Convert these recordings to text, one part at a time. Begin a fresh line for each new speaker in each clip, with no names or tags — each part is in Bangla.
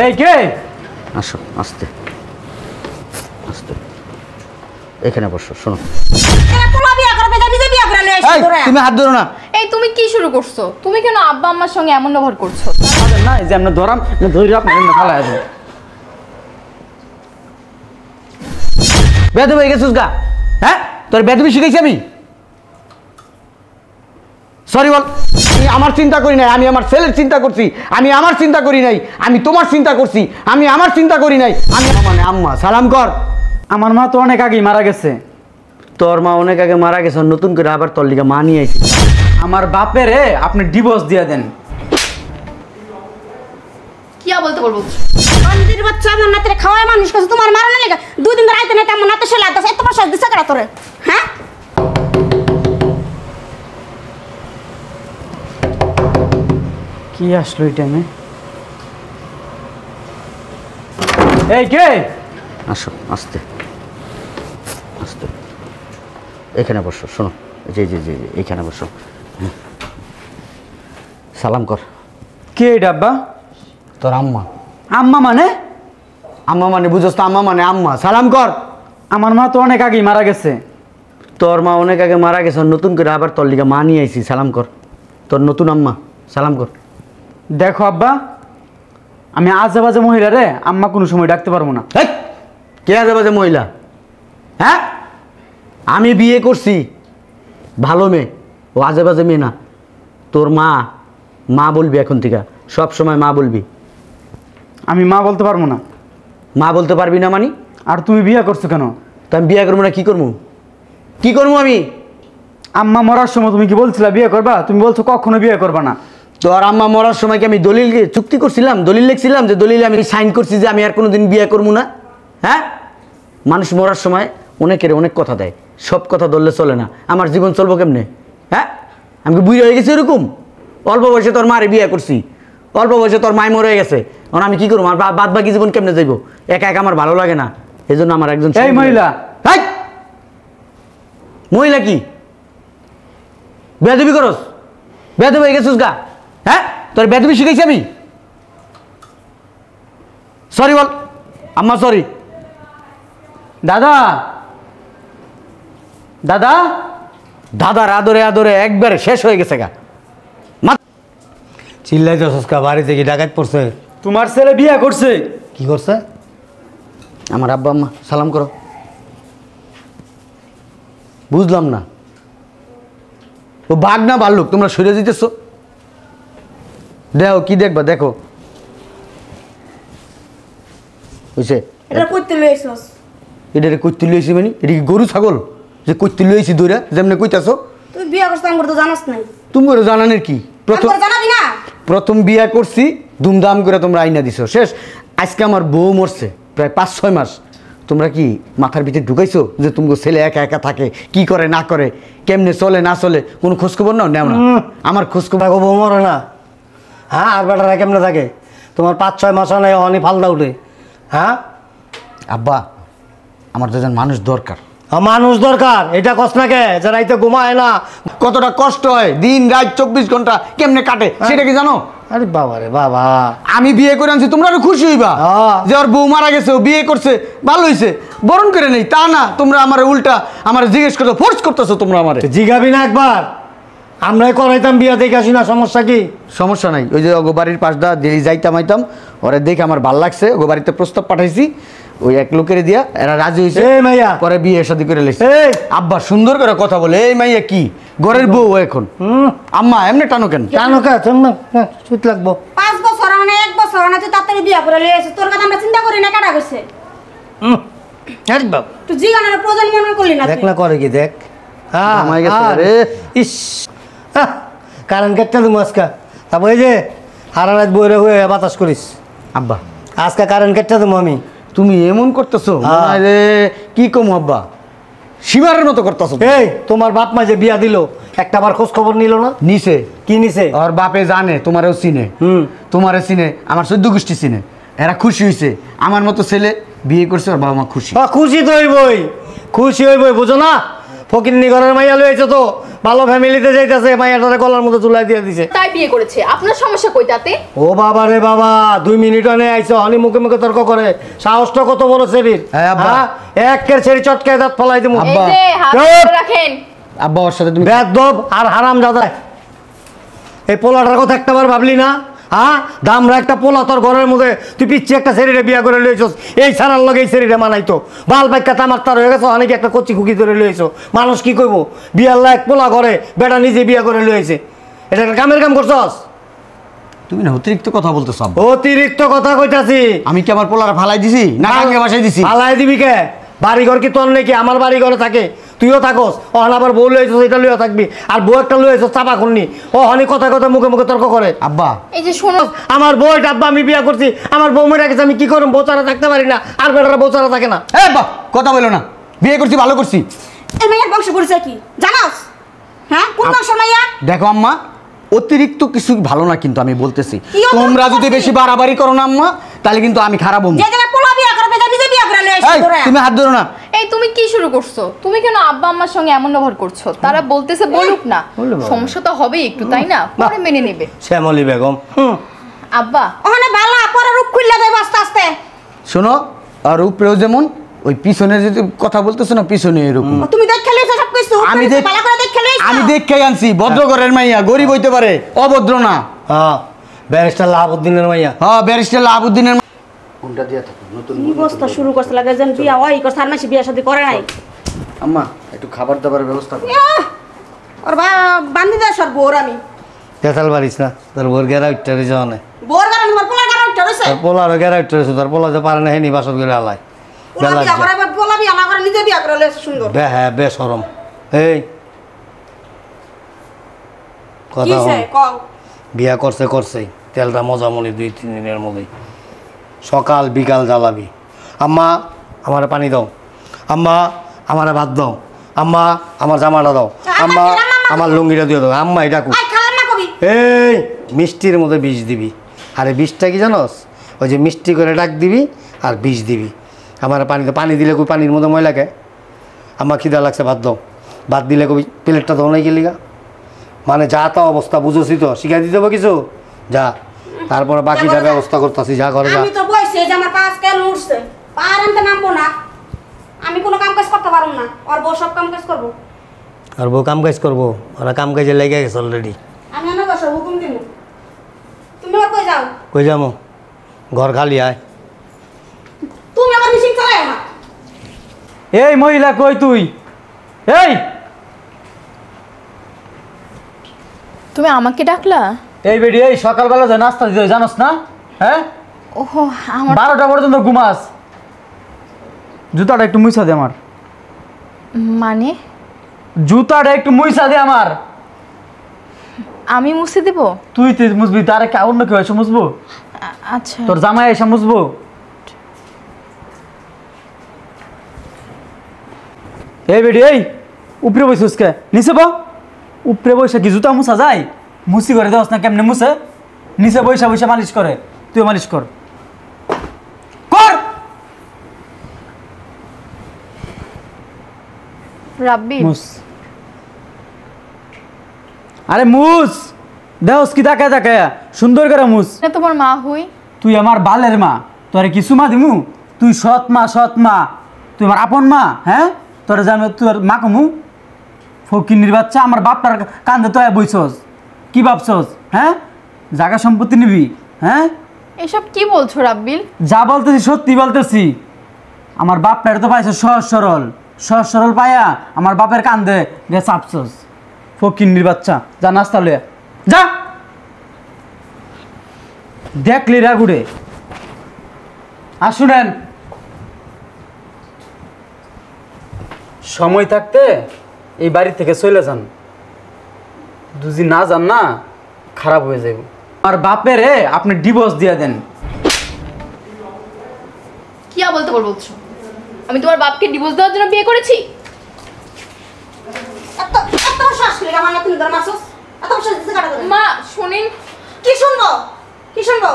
এই কে?
আসো, আস্তে আস্তে এখানে বসো। শোনো, তুমি হাত ধরো না।
এই তুমি কি শুরু করছো? তুমি কেন আব্বা আম্মার সঙ্গে এমন ব্যবহার করছো?
না এই যে আমরা ধরাম ধরে আপনার ফালা আছে।
বেদবি হয়ে গেছিস গা? হ্যাঁ, তোর বেদবি শিখেছি আমি? সরি বল। আমি আমার চিন্তা করি নাই, আমি আমার ছেলের চিন্তা করছি। আমি আমার চিন্তা করি নাই, আমি তোমার চিন্তা করছি। আমি আমার চিন্তা করি নাই, আমি মানে আম্মা সালাম কর।
আমার মা তো অনেক আগেই মারা গেছে।
তোর মা অনেক আগে মারা গেছে, নতুন করে আবার তোর লিগা মা নিয়ে আইছি।
আমার বাপের আপনি ডিভোর্স দিয়ে দেন।
কি বলতে বলবো?
মন্দির বাচ্চা আমার নাতে খাওয়ায় মানুষ কাছে তোমার মারা না লাগা। দুই দিন ধরে আইতে না তেমন নাতে শেলা দাস এত বছর দিছে করা তোরে। হ্যাঁ
কি আসলো এই টাইমে? এই কে?
আসো, আস্তে আস্তে এখানে বসো। শোনো, জি জি জি জি এখানে বসো। সালাম কর।
কে এটা আব্বা?
তোর আম্মা।
আম্মা মানে?
আম্মা মানে বুঝোস তো? আম্মা মানে আম্মা। সালাম কর।
আমার মা তো অনেক আগেই মারা গেছে।
তোর মা অনেক আগে মারা গেছে, নতুন করে আবার তোর লিগা মা নিয়ে আইছি। সালাম কর তোর নতুন আম্মা। সালাম কর।
দেখো আব্বা, আমি আজে বাজে মহিলা রে আম্মা কোনো সময় ডাকতে পারবো না।
কে আজে বাজে মহিলা? হ্যাঁ, আমি বিয়ে করছি ভালো মেয়ে, ও আজে বাজে মেয়ে না। তোর মা মা বলবি এখন থেকে, সব সময় মা বলবি।
আমি মা বলতে পারবো না।
মা বলতে পারবি না মানে?
আর তুমি বিয়ে করছো কেন?
তো আমি বিয়ে করবো না কি করবো? কি করবো আমি?
আম্মা মরার সময় তুমি কি বলছিলা বিয়ে করবা? তুমি বলছো কখনো বিয়ে করবা না।
তোর আম্মা মরার সময় কি আমি দলিল চুক্তি করছিলাম, দলিল লিখছিলাম যে দলিলে আমি সাইন করছি যে আমি আর কোনোদিন বিয়ে করবো না? হ্যাঁ, মানুষ মরার সময় অনেকের অনেক কথা দেয়, সব কথা ধরলে চলে না। আমার জীবন চলবো কেমনে? হ্যাঁ, আমি কি বুড়ি হয়ে গেছি এরকম? অল্প বয়সে তোর মারে বিয়ে করছি, অল্প বয়সে তোর মায় মরে গেছে, এখন আমি কি করবো? আমার বাদ বাকি জীবন কেমনে যাইবো? একা একা আমার ভালো লাগে না, এই জন্য আমার একজন
এই মহিলা।
মহিলা কি বেয়াদবি করস? বেয়াদবি হয়ে গেছিস গা? হ্যাঁ, তোর বেয়াদবি শিখেছি আমি? সরি বল। আম্মা সরি।
দাদা, দাদা,
দাদার আদরে আদরে একবারে শেষ হয়ে গেছে গা।
চিল্লাইতে সস্কা বাড়িতে কি ডাকাত পড়ছে?
তোমার ছেলে বিয়ে করছে।
কি করছে?
আমার আব্বা আম্মা সালাম করো। বুঝলাম না, ও বাঘ না ভাল্লুক? তোমরা সরে দিতেছ। দেখো কি দেখবা, দেখো বুঝছে?
এটা কইতে লইছস?
এটা কইতে লইছি মানে? এটা কি গরু ছাগল যে কইতে লইছি দইরা যেমনে কইতাছ?
তুই বিয়ে করছিস আমার তো জানাস নাই।
তুমি জানানের কি?
আমার জানাবি না?
প্রথম বিয়া করছি ধুমধাম করে, তোমরা আইনা দিছো শেষ। আজকে আমার বউ মরছে প্রায় 5-6 মাস। তোমরা কি মাথার ভিতরে ঢুকাইছো যে তুমি ছেলে একা একা থাকে, কি করে না করে, কেমনে চলে না চলে, কোনো খোঁজখবর নাও? নেও না। আমার খোঁজখবর
বউ মরে না? হ্যাঁ, আর বেটারা কেমনে থাকে? তোমার 5-6 মাস নাই অনেক ফালদা উঠে। হ্যাঁ
আব্বা, আমার দুজন মানুষ দরকার।
মানুষ দরকার, এটা কষ্ট না কে? যারা এতে ঘুমায় না,
কতটা কষ্ট হয়, দিন রাত 24 ঘন্টা কেমনে কাটে সেটা কি জানো?
আরে বাবা রে বাবা,
আমি বিয়ে করে আনছি, তোমরা আরো খুশি হইবা যে ওর বউ মারা গেছে, ও বিয়ে করছে, ভালো হয়েছে, বরণ করে নেই তা না। তোমরা আমার উল্টা আমার জিজ্ঞেস করছো, ফোর্স করতেছো তোমরা আমার।
জিগাবি না একবার? আমরাই করাইতাম বিয়া দেখে আসি না, সমস্যা কি?
সমস্যা নাই, ওই যে ওগো বাড়ির পাশ দা দিল্লি যাইতাম আইতাম, ওরা দেখে আমার ভাল লাগছে, ওগো বাড়িতে প্রস্তাব পাঠাইছি, ওই এক লোকের দিয়া এরা রাজি হয়েছে।
এই মাইয়া
পরে বিয়ে শাদী করে লেছে।
এই
আব্বা সুন্দর করে কথা বলে, এই মাইয়া কি ঘরের বউ এখন? আম্মা এমনি টানো কেন?
টানো কে? সুত লাগবো।
5 বছর না 1 বছর না তুই তাড়াতাড়ি বিয়ে করে লইছিস। তোর কথা আমরা চিন্তা করি না, কাটা কইছে।
আরে বাবা,
তুই জিগানের প্রয়োজন মনে করলি না?
দেখ না করে কি, দেখ। হ্যাঁ
আমায় গেছে রে।
ইস, কারেন্ট কেটে দেবো আজকে। তারপর এই যে সারা রাত বইরে হয়ে বাতাস করিস।
আব্বা
আজকে কারেন্ট কেটে দেবো আমি।
তুমি এমন করতেছো রে, কি কম আব্বা, সীমারের মতো করতেছো।
এই তোমার বাপ মা যে বিয়া দিল, একটা বার খোঁজ খবর নিল না?
নিছে।
কি নিছে?
ওর বাপে জানে, তোমারও চিনে, তোমারে চিনে, আমার 14 গোষ্ঠী চিনে, এরা খুশি হয়েছে আমার মতো ছেলে বিয়ে করছে, ওর বাবা মা খুশি।
খুশি তো হইবই, খুশি হইবই, বুঝো না? ফকিন্নি ঘরের মাইয়া লইছে তো ভালো ফ্যামিলিতে যাইতেছে মাইয়াটারে কলার মধ্যে চুলাই দিয়ে দিছে।
তাই বিয়ে করেছে, আপনার সমস্যা কই তাতে?
ও বাবা রে বাবা, 2 মিনিট অনে আইছো হনি মুখে মুখে তর্ক করে। সাহসটা কত বড় সেরির।
হ্যাঁ, আব্বা।
একের সেরি চটকায় দাঁত ফলাই দিমু।
এই যে হাত
চুপ!
ধরে রাখেন।
আব্বা ওর সাথে তুমি
বেদব আর হারাম দাদা। এই পোলাটার কথা একটাবার ভাবলি না? হ্যাঁ, দামরা একটা পোলা তোর ঘরের মধ্যে, তুই পিচ্ছি একটা শরীরে বিয়া করে লইছস। এই ছাড়ার লগে এই শরীরে মানাইতো বাল বাইকা তামার তার হয়ে গেছো, অনেকে একটা কচি খুকি ধরে লইছো। মানুষ কি কইব? বিয়ার লায়ক পোলা ঘরে বেটা নিজে বিয়া করে লইছে, এটা একটা কামের কাম করছস?
তুমি না অতিরিক্ত কথা বলতেছ আব্বা।
অতিরিক্ত কথা কইতাছি।
আমি কি আমার পোলারা ফালাই দিছি না কাকে বাসায় দিছি?
ফালাই দিবি কে? বাড়িঘর কি তোর নাকি? আমার বাড়ি ঘরে থাকে, তুইও থাকস। ওখান আবার বউ লইছস, এটা লইয়া থাকবি। আর বউ একটা লইছস চাপা খুননি, ও হানি কথা কথা মুখে মুখে তর্ক করে।
আব্বা
এই যে শোনো,
আমার বউ ডাব্বা, আমি বিয়া করছি, আমার বউ মরে গেছে, আমি কি করব? বউ ছাড়া থাকতে পারি না, আর বেটারা বউ ছাড়া থাকে না।
এ আব্বা কথা বলো না, বিয়ে করছি ভালো করছি।
এই মেয়ের বংশ পরিচয় কি জানোস? হ্যাঁ, কোন বংশ মাইয়া?
দেখো আম্মা, অতিরিক্ত কিছু ভালো না কিন্তু আমি বলতেছি।
কি অতিরিক্ত
তোমরা যদি
করছিস?
বেশি বাড়াবাড়ি করো না আম্মা, তাহলে কিন্তু আমি খারাপ হবো।
যে জায়গায় পোলা বিয়া করবে যা নিজে বিয়া করে লই
এই,
আসি তোরা।
তুমি হাত ধরো না।
এই তুমি কি শুরু করছো? তুমি কেন আব্বা আম্মার সঙ্গে এমন ব্যবহার করছো? তারা বলতেছে বলুক না,
বলে বাবা।
সমস্যা তো হবেই একটু, তাই না? পরে মেনে নেবে।
শ্যামলী বেগম।
আব্বা
ওখানে বালা পরে রূপ খুললে যাবে আস্তে আস্তে।
শোনো, আর উপরেও যেমন ওই পিছনে যদি কথা বলতেছো না, পিছনে এরকম।
ও, তুমি দেখে লইছো সব কিছু?
আমি দেখ
ভালো করে দেখে লইছো?
আমি দেখে আনছি, ভদ্র ঘরের মাইয়া, গরিব হইতে পারে, অভদ্র না।
হ্যাঁ, ব্যারিস্টার লাহাবুদ্দিনের মাইয়া।
হ্যাঁ, ব্যারিস্টার লাহাবুদ্দিনের কোনটা দিয়া থাকো নতুন।
কি বস্তা শুরু করছে লাগে যেন বিয়া ওই করছে, আর মাসি বিয়া শাদী করে নাই।
আম্মা একটু খাবার দাবারের ব্যবস্থা করো।
ইয়াহ! ওর বান্ধি দেয় সর বোর আমি।
তেতাল বাড়িস না, তোর বোর গেরা উঠতে রয়েছে অনেক।
বোর গান তোমার পোলা গান উঠতে রইছে।
তোর পোলারও গেরা উঠতে রয়েছে, তোর পোলা যে পারে না হেনি বাসত করে আলায়।
পোলা বিয়া করে এবার পোলা বিয়া না করে নিজে বিয়া করে লইছে সুন্দর।
বে হ্যাঁ, বে সরম। এই
কি
কথা
সে
হল,
কও?
বিয়া করছে করছেই, তেলটা মজামলি 2-3 দিনের মধ্যেই, সকাল বিকাল জ্বালাবি। আম্মা আমারে পানি দাও, আম্মা আমারে ভাত দাও, আম্মা আমার জামাটা দাও, আম্মা আমার লুঙ্গিটা দিয়ে দাও। আম্মা এটা কু
আই খালাম না কবি।
এই মিষ্টির মধ্যে বিষ দিবি। আরে বিষটা কি জানোস? ওই যে মিষ্টি করে ডাক দিবি আর বিষ দিবি। আমার পানি দিলে কই পানির মধ্যে ময়লাকে। আমার খিদা লাগছে, ভাত দাও। ভাত দিলে কবি প্লেটটা ধো নাই গেলি গা। মানে যা তা অবস্থা বুঝোছি তো, শিখাই দিতে হবে কিছু, যা। তারপরে বাকিটা ব্যবস্থা করতেছি, যা ঘরে যা।
আমি তো বইছি যে আমার পাঁচ কেন উঠছে, পার আনতে নামবো না। আমি কোনো কাম কাজ করতে পারবো না, আর বউ সব কাম কাজ করবো।
আর বউ কাম কাজ করবো, ওরা কাম কাজে লেগে গেছে অলরেডি।
আমি এনে বসে হুকুম দিব, তুমি আর কই যাও?
কই যাবো? ঘর খালি আয়।
তুমি আবার মেশিন চালাও না।
এই মহিলা কই তুই? এই
তুমি আমাকে ডাকলা?
এই বেডি, এই সকালবেলা যে নাস্তা দিতে হয়, জানোস না? হ্যাঁ,
ওহো, আমার
12টা পর্যন্ত ঘুমাস। জুতাটা একটু মুইছা দে আমার।
মানে
জুতাটা একটু মুইছা দে আমার।
আমি মুছে দেব?
তুই মুছবি, তার অন্য কেউ এসে মুছবো?
আচ্ছা।
তোর জামাই এসে মুছবো? এই বেডি, এই উপরে বসিস কে? নিচে বো। উপরে বসে কি জুতা মুছা যায়? মুছি করে দেওয়াস না? কেমনে মুছে? নিচে বৈশা বৈশা মালিশ করে, তুই মালিশ কর। কর।
রাব্বি,
মুছ। আরে মুছ, দেওস কি তাকায় তাকায়, সুন্দর করে মুছ।
না তোমার মা হই।
তুই আমার বালের মা, তোরে কিছু মা দিমু? তুই সৎ মা, সৎ মা, তুই আমার আপন মা। হ্যাঁ, তোরে জানো তোর মা কমু? ফকিন্নির বাচ্চা, আমার বাপটার কান্দে তো বইছস, কি ভাবছস? হ্যাঁ, জায়গা সম্পত্তি নিবি? হ্যাঁ,
এসব কি বলছো রাব্বিল?
যা বলতেছি সত্যি বলতেছি। আমার বাপটার তো পাইছ সহজ সরল, সহজ সরল পায়া আমার বাপের কান্দে গে চাপছস। ফকিন্নির বাচ্চা, যা নাস্তা লইয়া যা। দেখলি রাগুড়ে। আর শুনেন, সময় থাকতে এই বাড়ি থেকে চলে যান। যদি না যান না, খারাপ হয়ে যাবে। আমার বাপেরে আপনি ডিভোর্স দিয়ে দেন।
কি বলতে বলছো? আমি তোমার বাপকে ডিভোর্স দেওয়ার জন্য বিয়ে করেছি?
এত এত শ্বাস লেগে আমার তুমি ধর মাসুস, এত শ্বাস দিতে কাটা দেবে।
মা শুনেন।
কি শুনবো? কি শুনবো?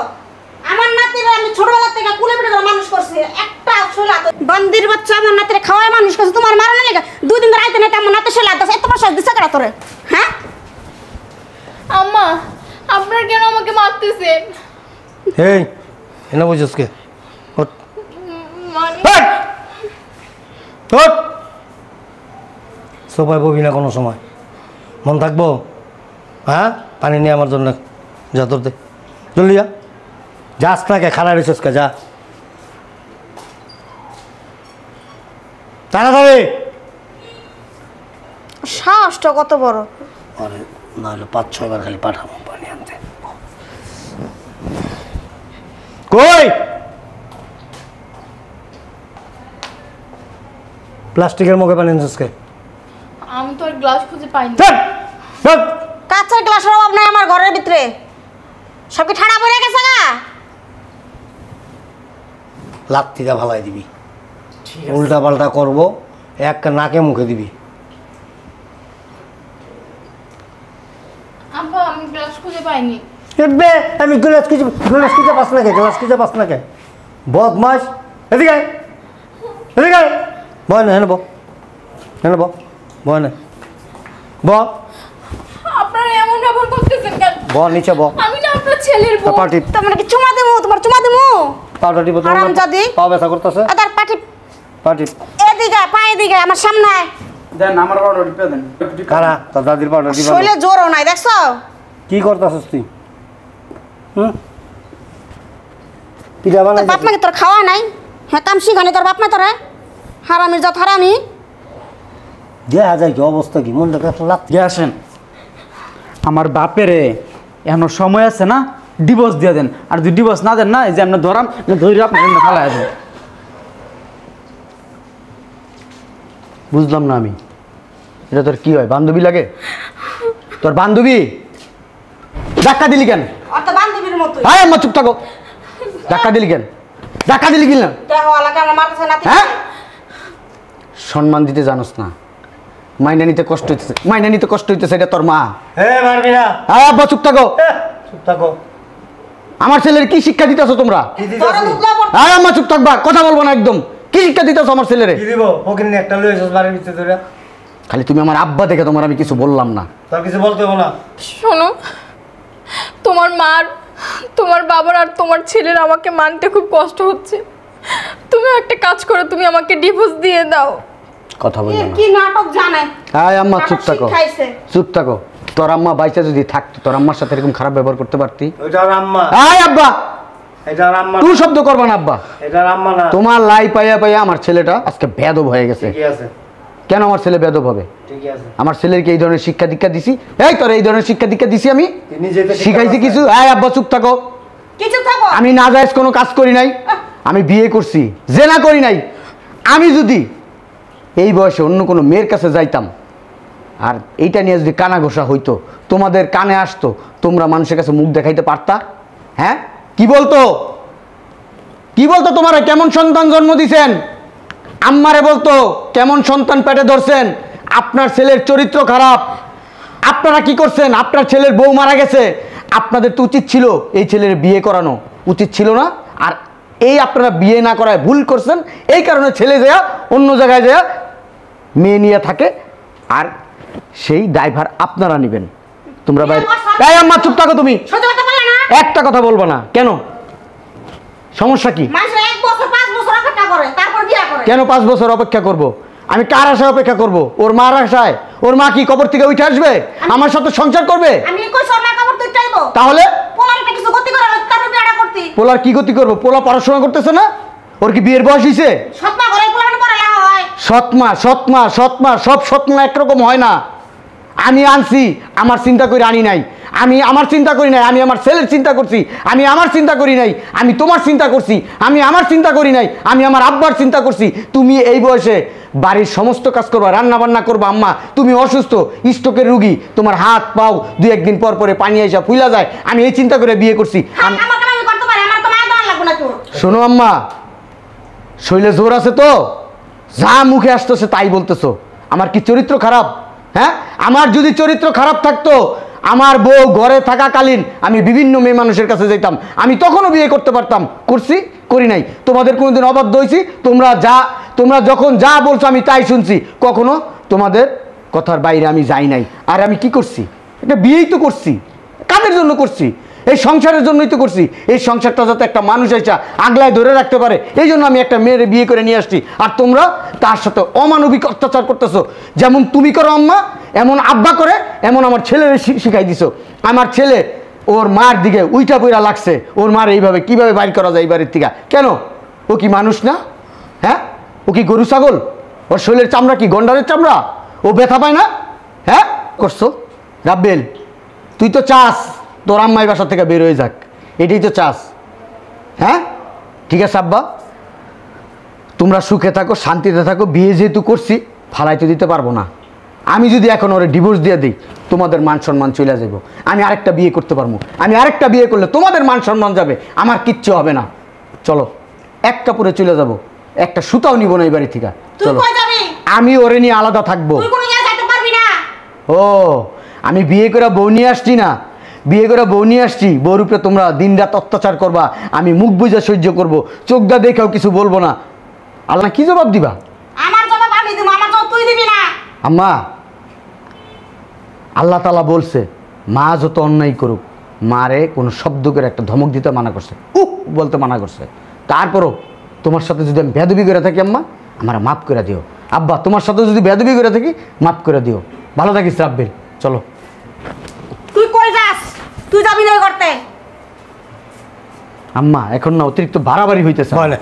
আমার নাতিরা আমি ছোটবেলা থেকে কুলে পিঠে করে মানুষ করছি, একটা ছোলা তো বান্দির বাচ্চা আমার নাতিরে খাওয়ায় মানুষ করছে। তোমার মারানো লেগে 2 দিন ধরে আইতে না, আমার নাতি কেডা তোরে? হ্যাঁ?
আম্মা আপনারা কেন আমাকে মারতেছেন?
এই এনে বুঝছিস কে? ওঠ
মানে
ওঠ! ওঠ! সোফায় ববি না কোনো সময়, মন থাকবো? হ্যাঁ, পানি নিয়ে আমার জন্য যা, তোর দে জলদি যা, যাস না কে, খারাপ রেছিস কে, যা তাড়াতাড়ি।
সাহসটা কত বড়!
আরে না হলে 5-6 বার খালি পাঠাবো পানি আনতে। কই প্লাস্টিকের মুখে পানি আনছিস কে?
আমি তো আর গ্লাস খুঁজে পাইনি।
চল চল।
কাঁচের গ্লাসের অভাব নাই আমার ঘরের ভিতরে। সব কি ঠাড়া পড়ে গেছে গা?
লাত্তিটা ভালাই দিবি, উল্টা পাল্টা করবো, এক নাকে মুখে দিবি।
আব্বা আমি গ্লাস খুঁজে পাইনি।
এবে আমি গ্লাস খুঁজে পাস না কে, গ্লাস খুঁজে পাস না কে, বদমাস। এদিকে আয়, এদিকে আয়। বয় না, হেন বয় না, ব
আপনারা এমন ব্যবহার করতেছেন কেন?
নিচে ব।
আমি না আপনার ছেলের বউ।
পাটি
তোমরা কি চুমা দিমু? তোমার চুমা দিমু?
পাউডার টিপো,
হারামজাদি।
পা ব্যথা করতেছে,
তার পাটি
পাটি
এদিকে, পায়ে দিকে, আমার সামনে আয়।
দেন আমার পাউডার টিপে দেন।
কারা তোর দাদির পাউডার টিপা?
শৈলে জোরও নাই, দেখছো?
কি করতেছিস তুই? হুম, পিঠা
তোর
বানাই
বাপ মাকে তোর খাওয়া নাই? হ্যাঁ, কাম শিখানি তোর বাপ মা তোরে? হারামির জাত হারামি।
দেখা যায় কি অবস্থা, কি মনটা কেমন লাগছে?
গে আসেন, আমার বাপেরে এখনো সময় আছে না, ডিভোর্স দিয়ে দেন। আর যদি ডিভোর্স না দেন না, এই যে আপনার ধরাম ধরে আপনার এমনি ফালাই দেন।
বুঝলাম না আমি, এটা তোর কি হয়? বান্ধবী লাগে তোর? বান্ধবী? ধাক্কা দিলি কেন?
অত বান্ধবীর মতোই।
হ্যাঁ আম্মা চুপ থাকো। ধাক্কা দিলি কেন? ধাক্কা দিলি কি না?
দেহ আলাকে আমার মারতেছে নাতি।
হ্যাঁ, সম্মান দিতে জানোস না, মাইনা নিতে কষ্ট হইতেছে, মাইনা নিতে কষ্ট হইতেছে, এটা তোর মা।
মারবি না,
হ্যাঁ আব্বা চুপ থাকো।
চুপ থাকো।
আমার ছেলের কি শিক্ষা দিতেছো তোমরা?
কি
তোর
দিতেছি?
দুধলা পড়।
হ্যাঁ আম্মা চুপ থাকবা, কথা বলবো না একদম। কি শিক্ষা দিতেছো আমার ছেলেরে?
কি দিব? ফকির একটা লই এসেছিস বাড়ির ভিতরে ধরে।
খালি তুমি আমার আব্বা দেখে তোমার আমি কিছু বললাম না।
তোর কিছু বলতে হবে না।
শোনো, তোমার বাবার আর তোমার ছেলের আমাকে মানতে খুব কষ্ট হচ্ছে। তুমি একটা কাজ করো, তুমি আমাকে ডিভোর্স দিয়ে দাও।
কথা বলবো না।
কি নাটক জানে?
হ্যাঁ আম্মা চুপ
নাটক
থাকো,
শিখাইছে।
চুপ থাকো। তোর আম্মা বাইচা যদি থাকতো, তোর আম্মার সাথে এরকম খারাপ ব্যবহার করতে পারতি?
ওইটা আর আম্মা,
হ্যাঁ আব্বা,
এটা আর আম্মা,
তুই শব্দ করবা না আব্বা।
এটা আর আম্মা না।
তোমার লাই পাইয়া পাইয়া আমার ছেলেটা আজকে বেয়াদব হয়ে গেছে।
ঠিকই আছে,
কেন আমার ছেলে বেয়াদব হবে?
ঠিকই আছে।
আমার ছেলেকে এই ধরনের শিক্ষা দীক্ষা দিছি? এই তোর এই ধরনের শিক্ষা দীক্ষা দিছি আমি?
তুই নিজে তো
শিখাইছি
শিক্ষা
কিছু? হ্যাঁ আব্বা চুপ থাকো।
কিছু থাকো।
আমি নাজায়েজ কোনো কাজ করি নাই, আমি বিয়ে করছি, জেনা করি নাই। আমি যদি এই বয়সে অন্য কোনো মেয়ের কাছে যাইতাম আর এইটা নিয়ে যদি কানা ঘোষা হইতো, তোমাদের কানে আসতো, তোমরা মানুষের কাছে মুখ দেখাইতে পারতা? হ্যাঁ, কি বলতো? কি বলতো? তোমারা কেমন সন্তান জন্ম দিছেন? আম্মারে বলতো কেমন সন্তান পেটে ধরছেন, আপনার ছেলের চরিত্র খারাপ। আপনারা কি করছেন? আপনার ছেলের বউ মারা গেছে, আপনাদের তো উচিত ছিল এই ছেলের বিয়ে করানো, উচিত ছিল না? আর এই আপনারা বিয়ে না করায় ভুল করছেন, এই কারণে ছেলে যায় অন্য জায়গায় যায় মেয়ে নিয়ে থাকে, আর সেই ড্রাইভার আপনারা নেবেন। তোমরা ভাই, এই আম্মা চুপ থাকো তুমি,
সহ্য করতে পারলে না?
একটা কথা বলবো না। কেন? সমস্যা কি?
মানুষ 1 বছর 5 বছর অপেক্ষা করে, তারপর বিয়ে করে।
কেন 5 বছর অপেক্ষা করব? আমি কার আশায় অপেক্ষা করব? ওর মার আশায়? ওর মা কি কবর থেকে উঠে আসবে আমার সাথে সংসার করবে?
আমি কই শর্মা খবর তুই চাইবো?
তাহলে
পোলারটা কিছু গতি করে তারপর বিয়েটা করতি।
পোলার কি গতি করবো? পোলা পড়াশোনা করতেছে না? ওর কি বিয়ের বয়স হয়েছে?
সৎমা ঘরে পোলার পরে লাগা হয়।
সৎমা সব সৎমা একরকম হয় না। আমি আনছি, আমার চিন্তা করে আনি নাই। আমি আমার চিন্তা করি নাই, আমি আমার ছেলের চিন্তা করছি। আমি আমার চিন্তা করি নাই, আমি তোমার চিন্তা করছি। আমি আমার চিন্তা করি নাই, আমি আমার আব্বার চিন্তা করছি। তুমি এই বয়সে বাড়ির সমস্ত কাজ করবা, রান্না বান্না করবা। আম্মা তুমি অসুস্থ, স্ট্রোকের রুগী, তোমার হাত পাও 2-1 দিন পর পরে পানি এসে ফুইলা যায়। আমি এই চিন্তা করে বিয়ে করছি।
আমার কাম আমি করতে পারি, আমার তো মায়া দেওয়ার লাগবে না তোর।
শোনো আম্মা, শৈলে জোর আছে তো, যা মুখে আসতেছে তাই বলতেছো। আমার কি চরিত্র খারাপ? হ্যাঁ, আমার যদি চরিত্র খারাপ থাকতো, আমার বউ ঘরে থাকাকালীন আমি বিভিন্ন মেয়ে মানুষের কাছে যেতাম, আমি তখনও বিয়ে করতে পারতাম। করছি? করি নাই। তোমাদের কোনোদিন অবাধ্য হয়েছি? তোমরা যখন যা বলছো আমি তাই শুনছি। কখনো তোমাদের কথার বাইরে আমি যাই নাই। আর আমি কি করছি? এটা বিয়েই তো করছি। কাদের জন্য করছি? এই সংসারের জন্যই তো করছি। এই সংসারটা যাতে একটা মানুষ এসে আগলায় ধরে রাখতে পারে, এই জন্য আমি একটা মেয়ের বিয়ে করে নিয়ে আসছি। আর তোমরা তার সাথে অমানবিক অত্যাচার করতেছো। যেমন তুমি করো আম্মা, এমন আব্বা করে, এমন আমার ছেলের শিখাই দিছো। আমার ছেলে ওর মার দিকে উইটা পইরা লাগছে। ওর মার এইভাবে কিভাবে বাইর করা যায় এই বাড়ির থেকে? কেন? ও কি মানুষ না? হ্যাঁ, ও কি গরু ছাগল? ওর শরীরের চামড়া কি গন্ডারের চামড়া? ও ব্যথা পায় না? হ্যাঁ করছো রাব্বেল, তুই তো চাস তোর আম্মাই বাসা থেকে বের হয়ে যাক, এটাই তো চাস। হ্যাঁ ঠিক আছে আব্বা, তোমরা সুখে থাকো, শান্তিতে থাকো। বিয়ে যেহেতু করছি, ফালাইতে দিতে পারবো না। আমি যদি এখন ওরে ডিভোর্স দিয়ে দিই, তোমাদের মান সম্মান চলে যাব। আমি আরেকটা বিয়ে করতে পারবো। আমি আরেকটা বিয়ে করলে তোমাদের মান সম্মান যাবে, আমার কিচ্ছু হবে না। চলো এক কাপড়ে চলে যাব, একটা সুতাও নিব না এই বাড়ি থেকে।
তুই
চলো,
কই যাবি?
আমি ওরে নিয়ে আলাদা থাকবো।
তুই কোনো জায়গায় যাইতে পারবি না।
ও, আমি বিয়ে করে বউ নিয়ে আসছি না, বিয়ে করে বউ নিয়ে আসছি। বউর উপরে তোমরা দিনরাত অত্যাচার করবা, আমি মুখ বুঝে সহ্য করব, চোখটা দেখেও কিছু বলবো না। আল্লাহ কি জবাব দিবা?
আমার জবাব আমি দিব, আমার জবাব তুই দিবি না।
আম্মা, আল্লাহ তাআলা বলছে মা যত অন্যায় করুক, মারে কোনো শব্দ করে একটা ধমক দিতে মানা করছে, বলতে মানা করছে। তারপরও তোমার সাথে যদি আমি বেয়াদবি করে থাকি আম্মা, আমার মাফ করে দিও। আব্বা, তোমার সাথে যদি বেয়াদবি করে থাকি, মাফ করে দিও। ভালো থাকিস রাব্বিল, চলো।
তুই কই যাস? তুই যাবি না ওই করতে।
আম্মা এখন না অতিরিক্ত বাড়াবাড়ি হইতেছে।
হয় না,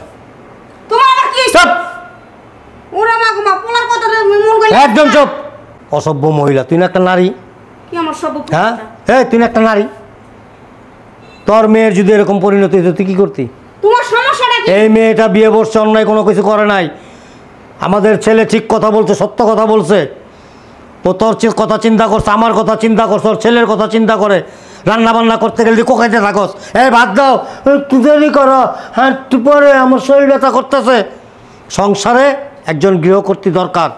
তোমার আবার কি?
চুপ!
ওরে মা গো মা, পোলার কথা মন গই।
একদম চুপ। অসভ্য মহিলা, তুই না একটা নারী?
কি আমার সব?
হ্যাঁ হ্যাঁ, তুই না একটা নারী? তোর মেয়ের যদি এরকম পরিণতি হতো তুই কি করতি?
তোমার সমস্যাটা কি?
এই মেয়েটা বিয়ে বসছে, অন্যায় কোনো কিছু করে নাই। আমাদের ছেলে ঠিক কথা বলছে, সত্য কথা বলছে। ও তোর কথা চিন্তা করছে, আমার কথা চিন্তা করছে, ওর ছেলের কথা চিন্তা করে। রান্না বান্না করতে গেলে তুই কোকাইতে থাকস, এই ভাত দাও, তুই দেরি করো, হ্যাঁ তুই পরে, আমার শরীর ব্যথা করতেছে। সংসারে একজন গৃহকর্ত্রী দরকার।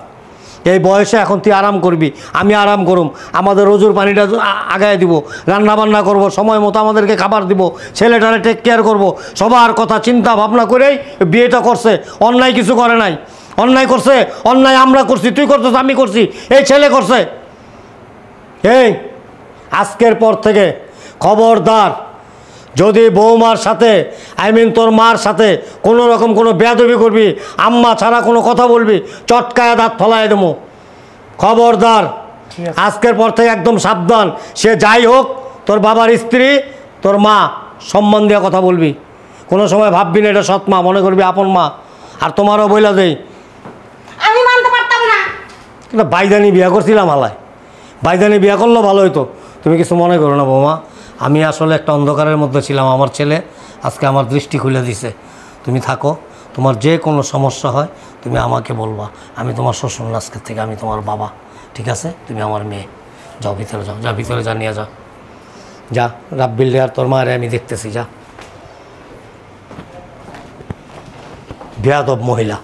এই বয়সে এখন তুই আরাম করবি, আমি আরাম করুম। আমাদের রোজুর পানিটা আগায় দিব, রান্না বান্না করব, সময় মতো আমাদেরকে খাবার দিব, ছেলেটারে টেক কেয়ার করব। সবার কথা চিন্তা ভাবনা করেই বিয়েটা করছে, অন্যায় কিছু করে নাই। অন্যায় করছে, অন্যায় আমরা করছি, তুই করছিস, আমি করছি, এই ছেলে করছে। এই আজকের পর থেকে খবরদার, যদি বৌমার সাথে, তোর মার সাথে কোনো রকম কোনো বেয়াদবি করবি, আম্মা ছাড়া কোনো কথা বলবি, চটকায় দাঁত ফলাই দেবো। খবরদার, আজকের পর থেকে একদম সাবধান। সে যাই হোক, তোর বাবার স্ত্রী, তোর মা, সম্মান দিয়ে কথা বলবি। কোনো সময় ভাববি না এটা সৎ মা, মনে করবি আপন মা। আর তোমারও বইলা দেই,
আমি মানতে পারতাম না।
এটা বাইদানি বিয়া করছিলাম হালায়, বাইদানি বিয়া করলেও ভালো হতো। তুমি কিছু মনে করো না বৌমা, আমি আসলে একটা অন্ধকারের মধ্যে ছিলাম। আমার ছেলে আজকে আমার দৃষ্টি খুলে দিছে। তুমি থাকো, তোমার যে কোনো সমস্যা হয় তুমি আমাকে বলবা। আমি তোমার শ্বশুর না আজকের থেকে, আমি তোমার বাবা, ঠিক আছে? তুমি আমার মেয়ে। যাও ভিতরে, যাও, যা ভিতরে যা, নিয়ে যা, যা। রাব্বিল আর তোর মারে আমি দেখতেছি, যা। বেয়াদব মহিলা।